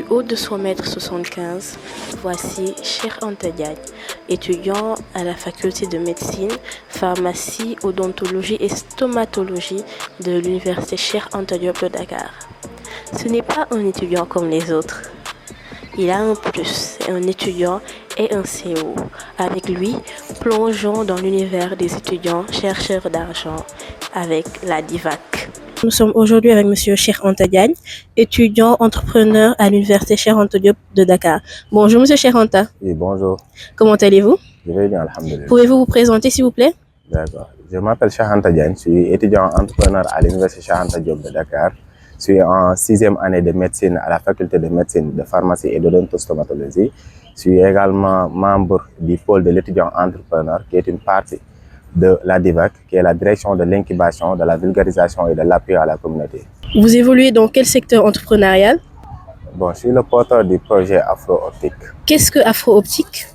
Du haut de son mètre 75, voici Cheikh Anta Diagne, étudiant à la faculté de médecine, pharmacie, odontologie et stomatologie de l'université Cheikh Anta Diop de Dakar. Ce n'est pas un étudiant comme les autres. Il a un plus, un étudiant et un CO. Avec lui, plongeons dans l'univers des étudiants chercheurs d'argent avec la DIVAC. Nous sommes aujourd'hui avec Monsieur Cheikh Anta Diagne, étudiant entrepreneur à l'université Cheikh Anta Diop de Dakar. Bonjour Monsieur Cheikh Anta. Oui, bonjour. Comment allez-vous? Je vais bien, alhamdoulilah. Pouvez-vous vous présenter s'il vous plaît? D'accord. Je m'appelle Cheikh Anta Diagne, je suis étudiant entrepreneur à l'université Cheikh Anta Diop de Dakar. Je suis en 6e année de médecine à la faculté de médecine, de pharmacie et d'odontostomatologie. Je suis également membre du pôle de l'étudiant entrepreneur, qui est une partie de la DIVAC, qui est la direction de l'incubation, de la vulgarisation et de l'appui à la communauté. Vous évoluez dans quel secteur entrepreneurial? Bon, je suis le porteur du projet Afro-Optique. Qu'est-ce que Afro-Optique?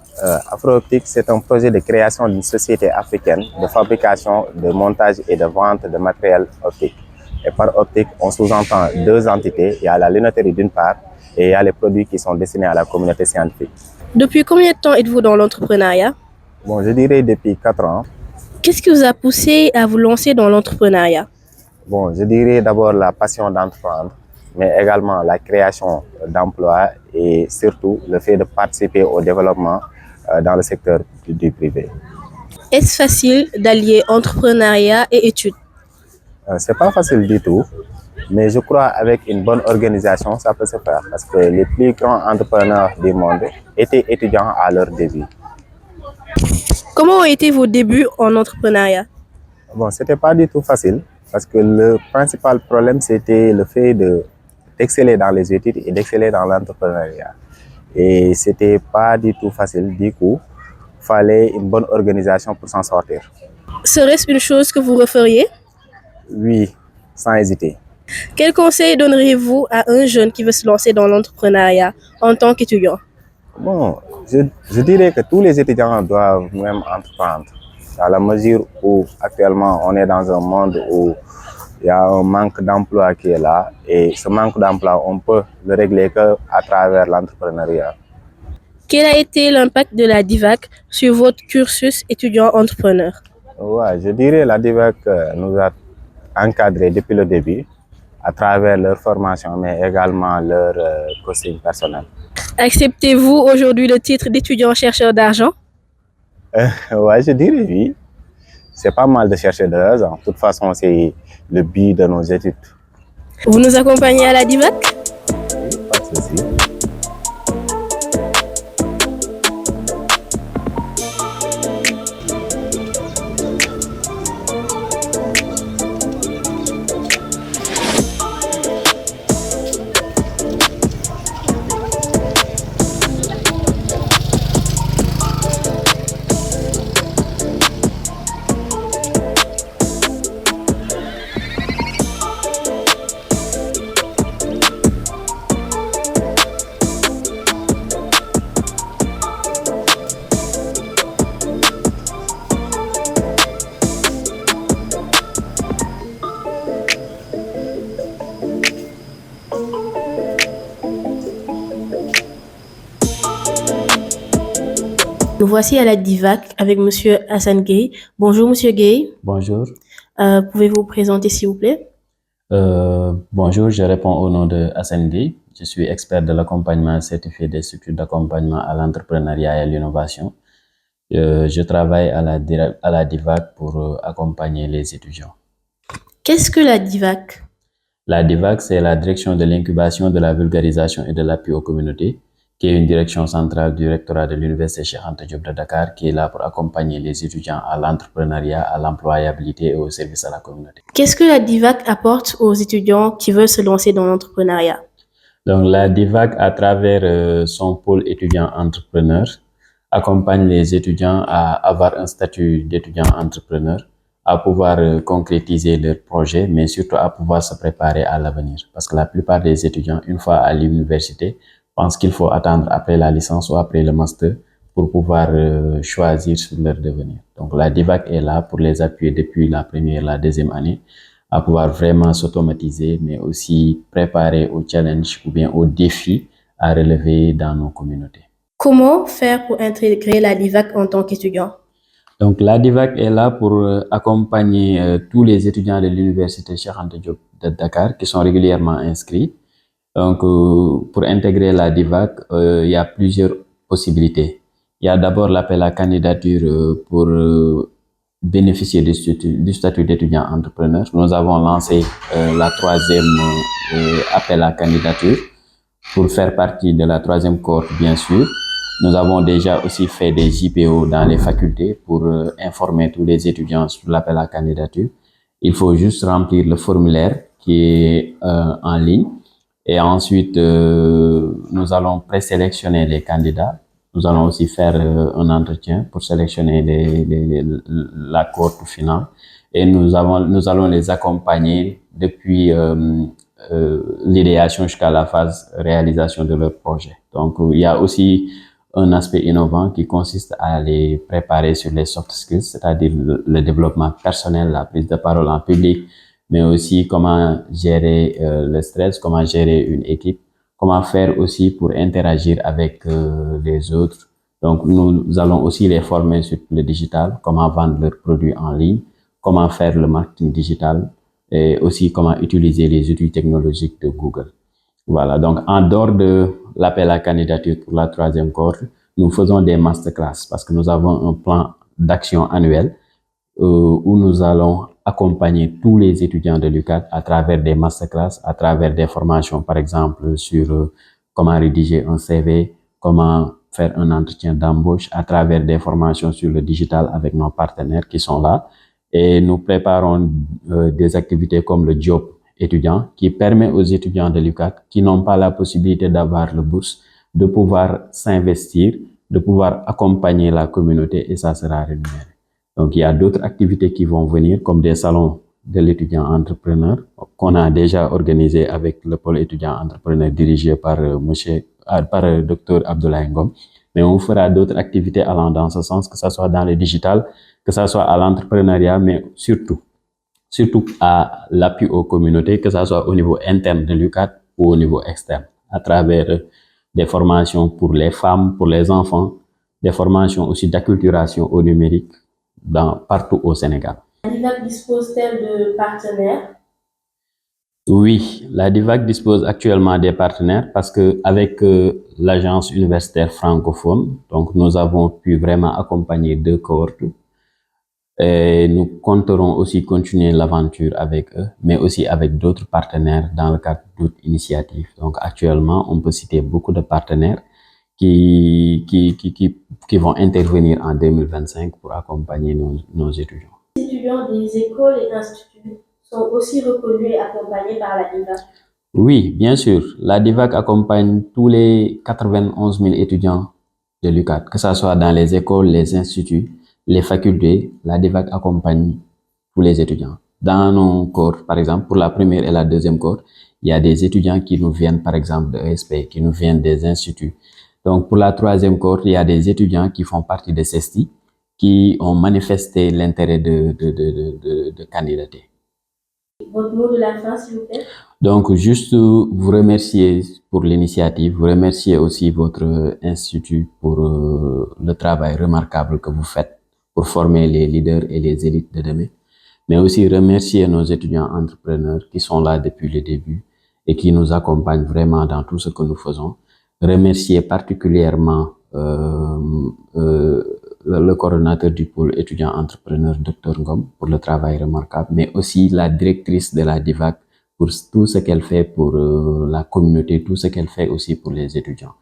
Afro-Optique, c'est un projet de création d'une société africaine de fabrication, de montage et de vente de matériel optique. Et par optique, on sous-entend deux entités. Il y a la lunetterie d'une part et il y a les produits qui sont destinés à la communauté scientifique. Depuis combien de temps êtes-vous dans l'entrepreneuriat? Bon, je dirais depuis 4 ans. Qu'est-ce qui vous a poussé à vous lancer dans l'entrepreneuriat? Bon, je dirais d'abord la passion d'entreprendre, mais également la création d'emplois et surtout le fait de participer au développement dans le secteur du privé. Est-ce facile d'allier entrepreneuriat et études? C'est pas facile du tout, mais je crois avec une bonne organisation, ça peut se faire parce que les plus grands entrepreneurs du monde étaient étudiants à leur début. Comment ont été vos débuts en entrepreneuriat? Bon, c'était pas du tout facile parce que le principal problème, c'était le fait d'exceller dans les études et d'exceller dans l'entrepreneuriat. Et c'était pas du tout facile, du coup, fallait une bonne organisation pour s'en sortir. Serait-ce une chose que vous referiez? Oui, sans hésiter. Quel conseil donneriez-vous à un jeune qui veut se lancer dans l'entrepreneuriat en tant qu'étudiant? Bon, je dirais que tous les étudiants doivent même entreprendre, dans la mesure où actuellement on est dans un monde où il y a un manque d'emploi qui est là, et ce manque d'emploi, on peut le régler qu'à travers l'entrepreneuriat. Quel a été l'impact de la DIVAC sur votre cursus étudiant-entrepreneur? Ouais, je dirais la DIVAC nous a encadrés depuis le début, à travers leur formation, mais également leur coaching personnel. Acceptez-vous aujourd'hui le titre d'étudiant chercheur d'argent? Ouais, je dirais oui. C'est pas mal de chercher de l'argent. De toute façon, c'est le but de nos études. Vous nous accompagnez à la DIVAC? Pas de souci. Nous voici à la DIVAC avec Monsieur Hassan Gueye. Bonjour Monsieur Gueye. Bonjour. Pouvez-vous vous présenter s'il vous plaît? Bonjour, je réponds au nom de Hassan Gueye. Je suis expert de l'accompagnement certifié des structures d'accompagnement à l'entrepreneuriat et à l'innovation. Je travaille à la DIVAC pour accompagner les étudiants. Qu'est-ce que la DIVAC? La DIVAC, c'est la direction de l'incubation, de la vulgarisation et de l'appui aux communautés, qui est une direction centrale du rectorat de l'université Cheikh Anta Diop de Dakar, qui est là pour accompagner les étudiants à l'entrepreneuriat, à l'employabilité et au service à la communauté. Qu'est-ce que la DIVAC apporte aux étudiants qui veulent se lancer dans l'entrepreneuriat? Donc, la DIVAC, à travers son pôle étudiant-entrepreneur, accompagne les étudiants à avoir un statut d'étudiant-entrepreneur, à pouvoir concrétiser leurs projets, mais surtout à pouvoir se préparer à l'avenir. Parce que la plupart des étudiants, une fois à l'université, pensent qu'il faut attendre après la licence ou après le master pour pouvoir choisir sur leur devenir. Donc la DIVAC est là pour les appuyer depuis la première, la deuxième année, à pouvoir vraiment s'automatiser, mais aussi préparer aux challenges ou bien aux défis à relever dans nos communautés. Comment faire pour intégrer la DIVAC en tant qu'étudiant? Donc, la DIVAC est là pour accompagner tous les étudiants de l'Université Cheikh Anta Diop de Dakar qui sont régulièrement inscrits. Donc, pour intégrer la DIVAC, il y a plusieurs possibilités. Il y a d'abord l'appel à candidature pour bénéficier du statut d'étudiant entrepreneur. Nous avons lancé la troisième appel à candidature pour faire partie de la troisième cohorte, bien sûr. Nous avons déjà aussi fait des JPO dans les facultés pour informer tous les étudiants sur l'appel à candidature. Il faut juste remplir le formulaire qui est en ligne. Et ensuite, nous allons présélectionner les candidats. Nous allons aussi faire un entretien pour sélectionner la cohorte finale. Et nous allons les accompagner depuis l'idéation jusqu'à la phase réalisation de leur projet. Donc, il y a aussi un aspect innovant qui consiste à les préparer sur les soft skills, c'est-à-dire le développement personnel, la prise de parole en public, mais aussi comment gérer le stress, comment gérer une équipe, comment faire aussi pour interagir avec les autres. Donc, nous allons aussi les former sur le digital, comment vendre leurs produits en ligne, comment faire le marketing digital et aussi comment utiliser les outils technologiques de Google. Voilà, donc en dehors de l'appel à candidature pour la troisième cohorte, nous faisons des masterclass parce que nous avons un plan d'action annuel où nous allons accompagner tous les étudiants de l'UCAD à travers des masterclass, à travers des formations, par exemple, sur comment rédiger un CV, comment faire un entretien d'embauche, à travers des formations sur le digital avec nos partenaires qui sont là. Et nous préparons des activités comme le job étudiant qui permet aux étudiants de l'UCAD qui n'ont pas la possibilité d'avoir le bourse de pouvoir s'investir, de pouvoir accompagner la communauté et ça sera rémunéré. Donc, il y a d'autres activités qui vont venir comme des salons de l'étudiant entrepreneur qu'on a déjà organisé avec le pôle étudiant entrepreneur dirigé par Dr Abdoulaye Ngom. Mais on fera d'autres activités allant dans ce sens, que ce soit dans le digital, que ce soit à l'entrepreneuriat, mais surtout à l'appui aux communautés, que ce soit au niveau interne de l'UCAD ou au niveau externe, à travers des formations pour les femmes, pour les enfants, des formations aussi d'acculturation au numérique partout au Sénégal. La DIVAC dispose-t-elle de partenaires? Oui, la DIVAC dispose actuellement des partenaires parce que avec l'agence universitaire francophone, donc nous avons pu vraiment accompagner 2 cohortes. Et nous compterons aussi continuer l'aventure avec eux, mais aussi avec d'autres partenaires dans le cadre d'autres initiatives. Donc actuellement, on peut citer beaucoup de partenaires qui vont intervenir en 2025 pour accompagner nos étudiants. Les étudiants des écoles et instituts sont aussi reconnus et accompagnés par la DIVAC? Oui, bien sûr. La DIVAC accompagne tous les 91 000 étudiants de l'UCAD, que ce soit dans les écoles, les instituts, les facultés. La DIVAC accompagne tous les étudiants. Dans nos cours, par exemple, pour la première et la deuxième cours, il y a des étudiants qui nous viennent, par exemple, de ESP, qui nous viennent des instituts. Donc, pour la troisième cohorte, il y a des étudiants qui font partie de CESTI, qui ont manifesté l'intérêt de candidater. Votre mot de la fin, s'il vous plaît? Donc, juste vous remercier pour l'initiative, vous remercier aussi votre institut pour le travail remarquable que vous faites pour former les leaders et les élites de demain, mais aussi remercier nos étudiants entrepreneurs qui sont là depuis le début et qui nous accompagnent vraiment dans tout ce que nous faisons. Remercier particulièrement le coordonnateur du pôle étudiant entrepreneur, Dr Ngom, pour le travail remarquable, mais aussi la directrice de la DIVAC pour tout ce qu'elle fait pour la communauté, tout ce qu'elle fait aussi pour les étudiants.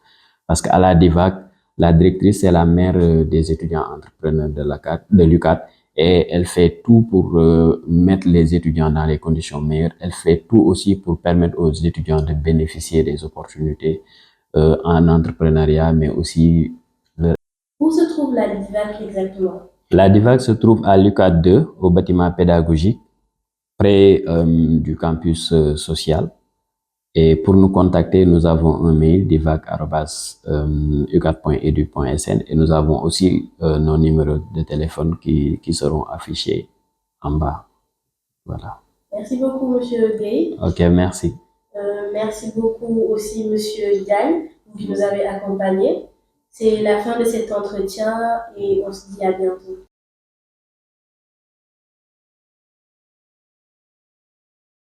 Parce qu'à la DIVAC, la directrice est la mère des étudiants entrepreneurs de l'UCAD et elle fait tout pour mettre les étudiants dans les conditions meilleures. Elle fait tout aussi pour permettre aux étudiants de bénéficier des opportunités en entrepreneuriat, mais aussi... Où se trouve la DIVAC exactement? La DIVAC se trouve à l'UCAD 2, au bâtiment pédagogique, près du campus social. Et pour nous contacter, nous avons un mail divac@ucad.edu.sn et nous avons aussi nos numéros de téléphone qui seront affichés en bas. Voilà. Merci beaucoup, Monsieur Gueye. Ok, merci. Merci beaucoup aussi, Monsieur Diagne. qui nous avez accompagnés. C'est la fin de cet entretien et on se dit à bientôt.